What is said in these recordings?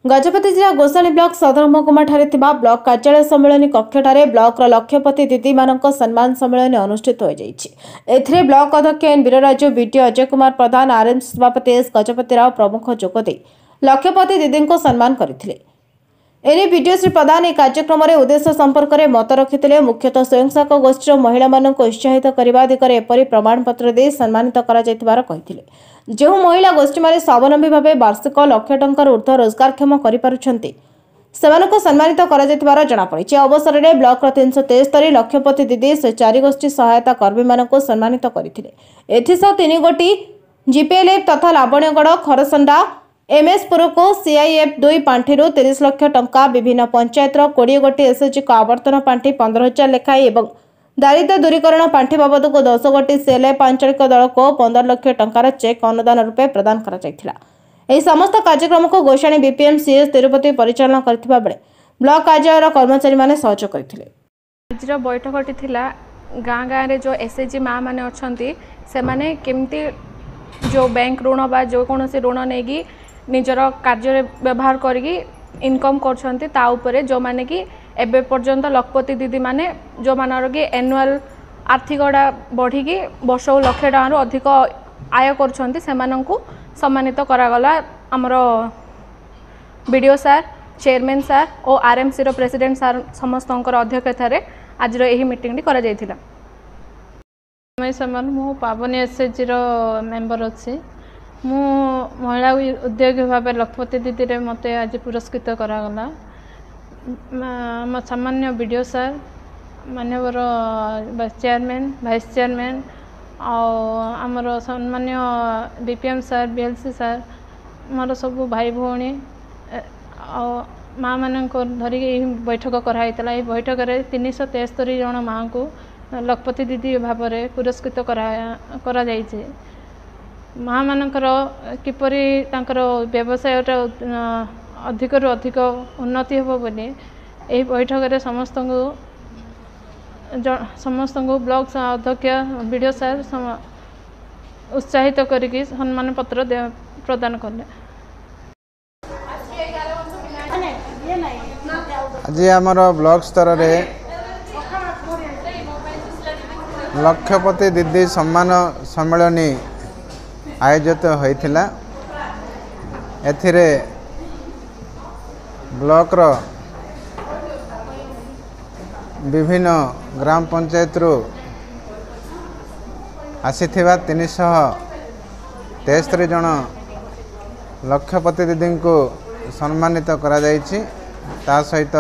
गजपति जिला गोसाणी ब्लॉक सदर महकुमा ब्लॉक कार्यालय सम्मेलन कक्षठारे ब्लॉक लक्ष्यपति दीदी मानक सम्मान सम्मेलन अनुष्ठित हो जाइए। ब्लॉक अध्यक्ष एन वीरराजु, बीडीओ अजय कुमार प्रधान, आरएम सभापति एस गजपति राव प्रमुख जोगदे लक्ष्यपति दीदी को सम्मान करथिले। एने बीडीओ श्री प्रधान ए कार्यक्रम में उद्देश्य संपर्क में मत रखिते। मुख्यतः स्वयंसहायक गोष्ठी महिला मानक उत्साहित करने दिगरे एपरी प्रमाणपत्र दे सम्मानित करा कहिथिले। जो महिला गोष्ठी माने स्वावलंबी भाव वार्षिक लाख टंकार ऊर्ध्व रोजगारक्षम करिपारुछन्ति सेमानक सम्मानित करा जैतिबार जणापड़िछि। अवसर में ब्लॉक 373 लक्ष्यपति दीदी 4 गोष्ठी सहायता कर्मी मानक सम्मानित करथिले। एथिसह 3 गोटी जीपीएलएफ तथा लावण्यगढ़ खरसंडा एमएसपुर को सीआईएफ 2 पांठि 30 लाख टंका, विभिन्न पंचायत 20 गोटी एसएचजी को आवर्तन पांठि 15,000 लेखाएं एवं दारिद्र्य दूरीकरण पांठि बाबद को 10 गोटी सीएलएफ आंचलिक दल को 15 लाख टंकार चेक अनुदान रूपे प्रदान करा जायथिला। एही समस्त कार्यक्रम को गोसाणी बीपीएम सीएस तिरुपति परिचालना करथिबा बेले ब्लॉक कार्यालय कर्मचारी माने सहयोग करथिले। आज बैठकटी थिला गाँ गाँ रे जो एसएचजी माँ माने अछंती से माने केमती जो बैंक ऋण बा जो कोनोसी ऋण नेगी निजर कार्य व्यवहार करी इनकम करछंती ता उपरे जो माने कि एबे पर्यंत लखपति दीदी माने जो मानर कि एनुअल आर्थिक बढ़ी की वर्ष लाख टंकार अधिक आय करछंती सेमानंकु सम्मानित करागला। हमर बीडीओ सार, चेयरमैन सार और आरएमसी रो प्रेसिडेंट सार समस्तंकर अध्यक्षतार आज एही मीटिंग करा जायथिला। मु पावनी एसएचजी रो मेंबर अछि। मु महिला उद्योगी भाव लखपति दीदी रे मते आज पुरस्कृत करागला। सामान्य बीडीओ सार, मानवर चेयरमैन, वाइस चेयरमैन आमर सम्मान्य बीपीएम सार, बीएलसी सार, मोर सब भाई भौणी माँ मान धरिकी बैठक कराइला। ये बैठक में 373 जन माँ को लखपति दीदी भाव में पुरस्कृत करा जाइछे। माँ मानकर किपरि तांकर व्यवसाय अधिक रु अधिक उन्नति हो बोली यही बैठक में समस्त ब्लॉक अध्यक्ष बीडीओ सार उत्साहित करिकी सम्मान पत्र प्रदान कले। आज आमर ब्लॉक स्तर रे लक्ष्यपति दीदी सम्मान सम्मेलन आयोजित होइथिला। एथिरे ब्लॉक रो विभिन्न ग्राम पंचायत रु आसीथिबा 373 जन लक्ष्यपति दीदी को सम्मानित करा जायछि। ता सहित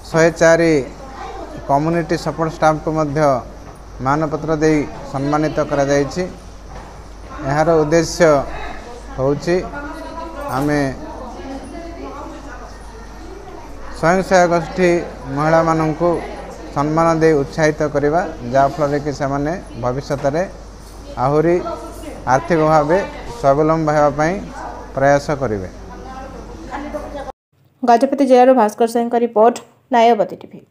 104 कम्युनिटी सपोर्ट स्टाफ को मध्य मानपत्र दे सम्मानित करा जायछि। यार उद्देश्य होछि आमे स्वयं सहायक गोष्ठी महिला माननकु सम्मान दे उत्साहित करिबा जाफल कि से भविष्य में आहुरी आर्थिक भाव स्वावलंबी होगा प्रयास करेंगे। गजपति जिला भास्कर सिंह का रिपोर्ट, न्यायवती टीवी।